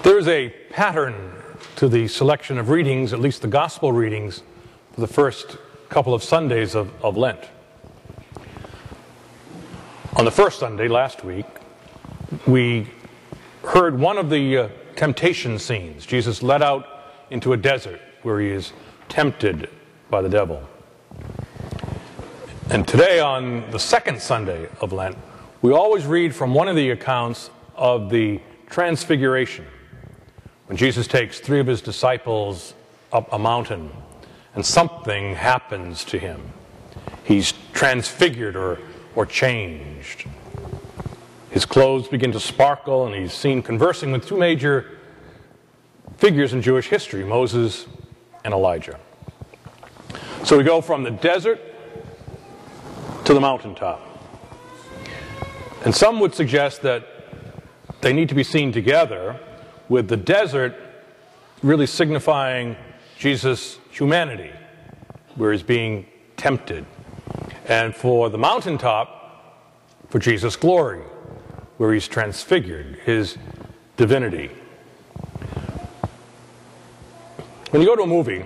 There's a pattern to the selection of readings, at least the gospel readings, for the first couple of Sundays of Lent. On the first Sunday last week, we heard one of the temptation scenes. Jesus led out into a desert where he is tempted by the devil. And today, on the second Sunday of Lent, we always read from one of the accounts of the Transfiguration, when Jesus takes 3 of his disciples up a mountain and something happens to him. He's transfigured or changed. His clothes begin to sparkle, and he's seen conversing with 2 major figures in Jewish history, Moses and Elijah. So we go from the desert to the mountaintop. And some would suggest that they need to be seen together, with the desert really signifying Jesus' humanity, where he's being tempted. And for the mountaintop, for Jesus' glory, where he's transfigured, his divinity. When you go to a movie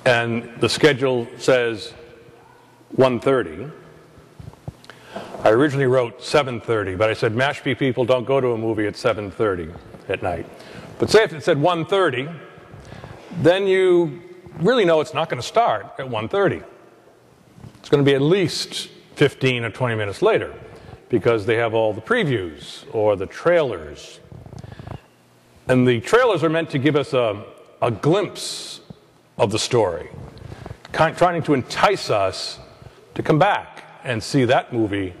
and the schedule says 1:30, I originally wrote 7:30, but I said Mashpee people don't go to a movie at 7:30 at night. But say if it said 1:30, then you really know it's not going to start at 1:30. It's going to be at least 15 or 20 minutes later, because they have all the previews or the trailers. And the trailers are meant to give us a glimpse of the story, trying to entice us to come back and see that movie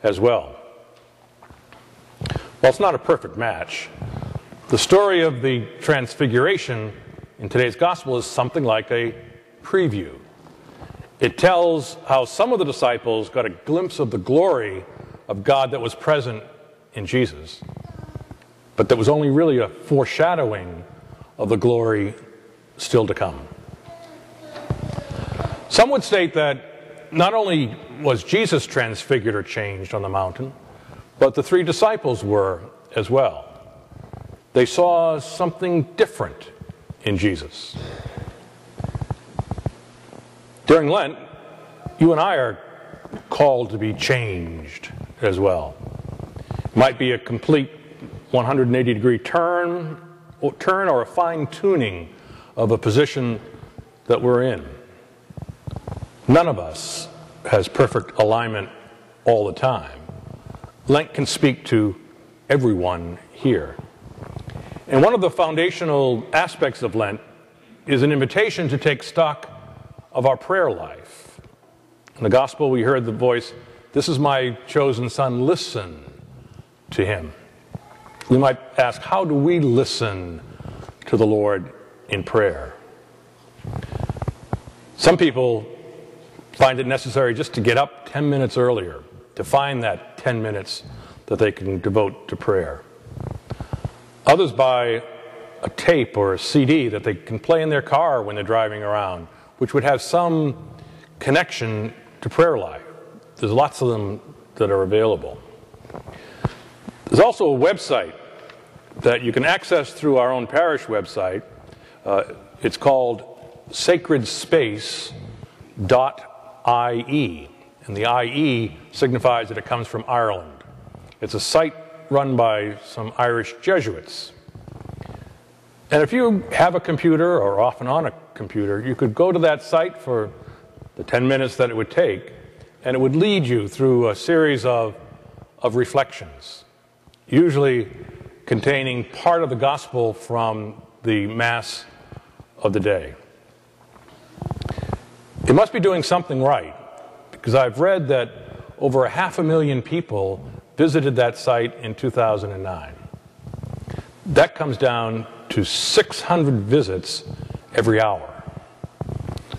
as well. Well, it's not a perfect match. The story of the Transfiguration in today's gospel is something like a preview. It tells how some of the disciples got a glimpse of the glory of God that was present in Jesus, but that was only really a foreshadowing of the glory still to come. Some would state that not only was Jesus transfigured or changed on the mountain, but the 3 disciples were as well. They saw something different in Jesus. During Lent, you and I are called to be changed as well. It might be a complete 180-degree turn or a fine-tuning of a position that we're in. None of us has perfect alignment all the time. Lent can speak to everyone here. And one of the foundational aspects of Lent is an invitation to take stock of our prayer life. In the gospel, we heard the voice, "This is my chosen son, listen to him." We might ask, how do we listen to the Lord in prayer? Some people find it necessary just to get up 10 minutes earlier, to find that 10 minutes that they can devote to prayer. Others buy a tape or a CD that they can play in their car when they're driving around, which would have some connection to prayer life. There's lots of them that are available. There's also a website that you can access through our own parish website. It's called sacredspace.ie, and the IE signifies that it comes from Ireland. It's a site run by some Irish Jesuits. And if you have a computer or often on a computer, you could go to that site for the 10 minutes that it would take, and it would lead you through a series of reflections, usually containing part of the gospel from the Mass of the day. It must be doing something right, because I've read that over 500,000 people visited that site in 2009. That comes down to 600 visits every hour.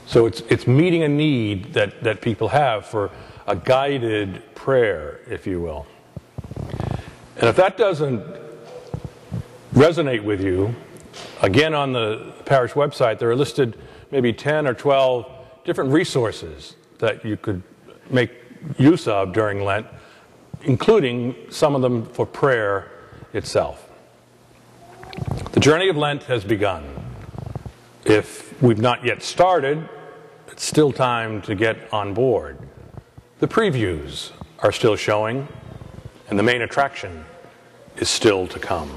So it's meeting a need that people have for a guided prayer, if you will. And if that doesn't resonate with you, again on the parish website there are listed maybe 10 or 12 different resources that you could make use of during Lent, including some of them for prayer itself. journey of Lent has begun. If we've not yet started, it's still time to get on board. The previews are still showing, and the main attraction is still to come.